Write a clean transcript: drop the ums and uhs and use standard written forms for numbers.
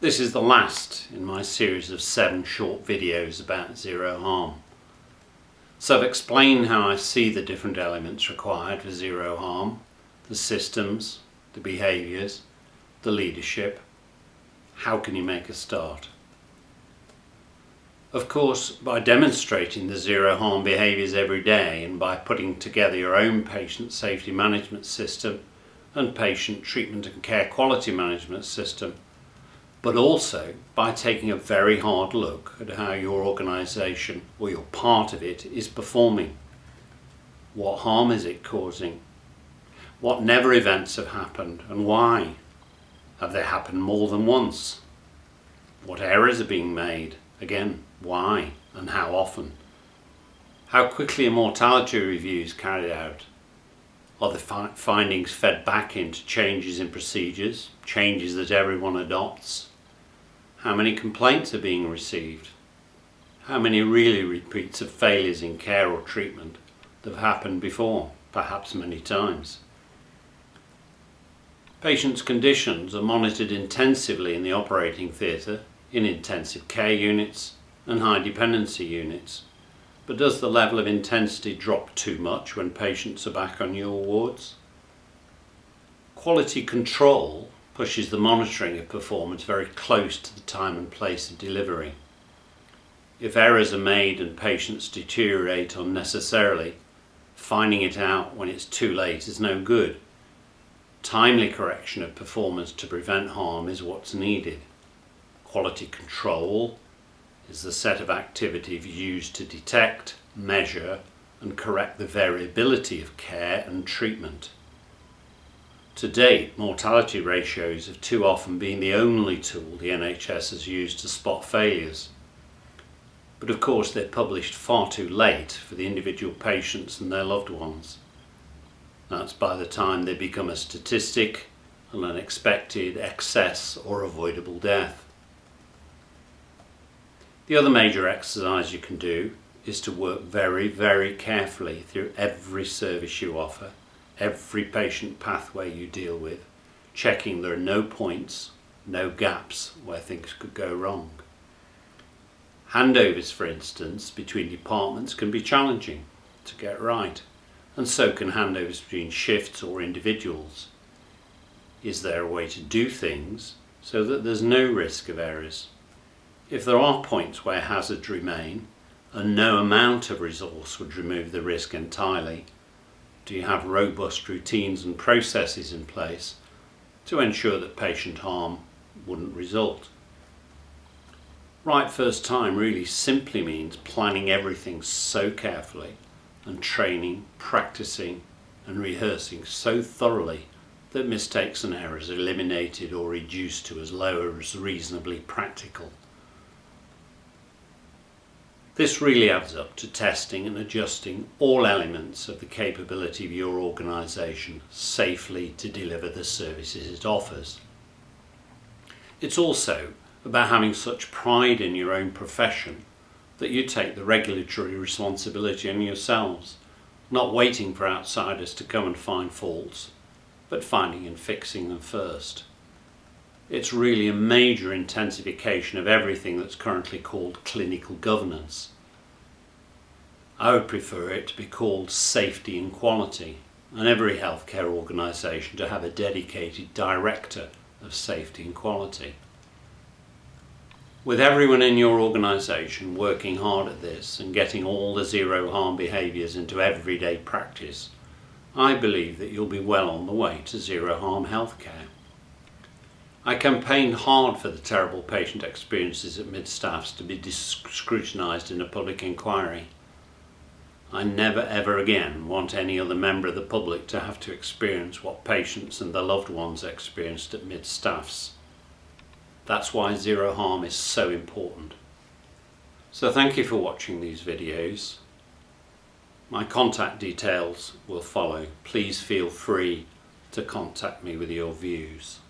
This is the last in my series of 7 short videos about zero harm. So I've explained how I see the different elements required for zero harm, the systems, the behaviours, the leadership. How can you make a start? Of course, by demonstrating the zero harm behaviours every day and by putting together your own patient safety management system and patient treatment and care quality management system, but also by taking a very hard look at how your organisation or your part of it is performing. What harm is it causing? What never events have happened and why? Have they happened more than once? What errors are being made? Again, why and how often? How quickly are mortality reviews carried out? Are the findings fed back into changes in procedures, changes that everyone adopts? How many complaints are being received? How many really repeats of failures in care or treatment that have happened before, perhaps many times? Patients' conditions are monitored intensively in the operating theatre, in intensive care units and high dependency units. But does the level of intensity drop too much when patients are back on your wards? Quality control pushes the monitoring of performance very close to the time and place of delivery. If errors are made and patients deteriorate unnecessarily, finding it out when it's too late is no good. Timely correction of performance to prevent harm is what's needed. Quality control is the set of activities used to detect, measure and correct the variability of care and treatment. To date, mortality ratios have too often been the only tool the NHS has used to spot failures. But of course they're published far too late for the individual patients and their loved ones. That's by the time they become a statistic, an unexpected excess or avoidable death. The other major exercise you can do is to work very, very carefully through every service you offer, every patient pathway you deal with, checking there are no points, no gaps where things could go wrong. Handovers, for instance, between departments can be challenging to get right, and so can handovers between shifts or individuals. Is there a way to do things so that there's no risk of errors? If there are points where hazards remain and no amount of resource would remove the risk entirely, do you have robust routines and processes in place to ensure that patient harm wouldn't result? Right first time really simply means planning everything so carefully and training, practicing and rehearsing so thoroughly that mistakes and errors are eliminated or reduced to as low as reasonably practical. This really adds up to testing and adjusting all elements of the capability of your organisation safely to deliver the services it offers. It's also about having such pride in your own profession that you take the regulatory responsibility on yourselves, not waiting for outsiders to come and find faults, but finding and fixing them first. It's really a major intensification of everything that's currently called clinical governance. I would prefer it to be called safety and quality, and every healthcare organisation to have a dedicated director of safety and quality. With everyone in your organisation working hard at this and getting all the zero harm behaviours into everyday practice, I believe that you'll be well on the way to zero harm healthcare. I campaigned hard for the terrible patient experiences at mid-staffs to be scrutinised in a public inquiry. I never ever again want any other member of the public to have to experience what patients and their loved ones experienced at mid-staffs. That's why zero harm is so important. So thank you for watching these videos. My contact details will follow. Please feel free to contact me with your views.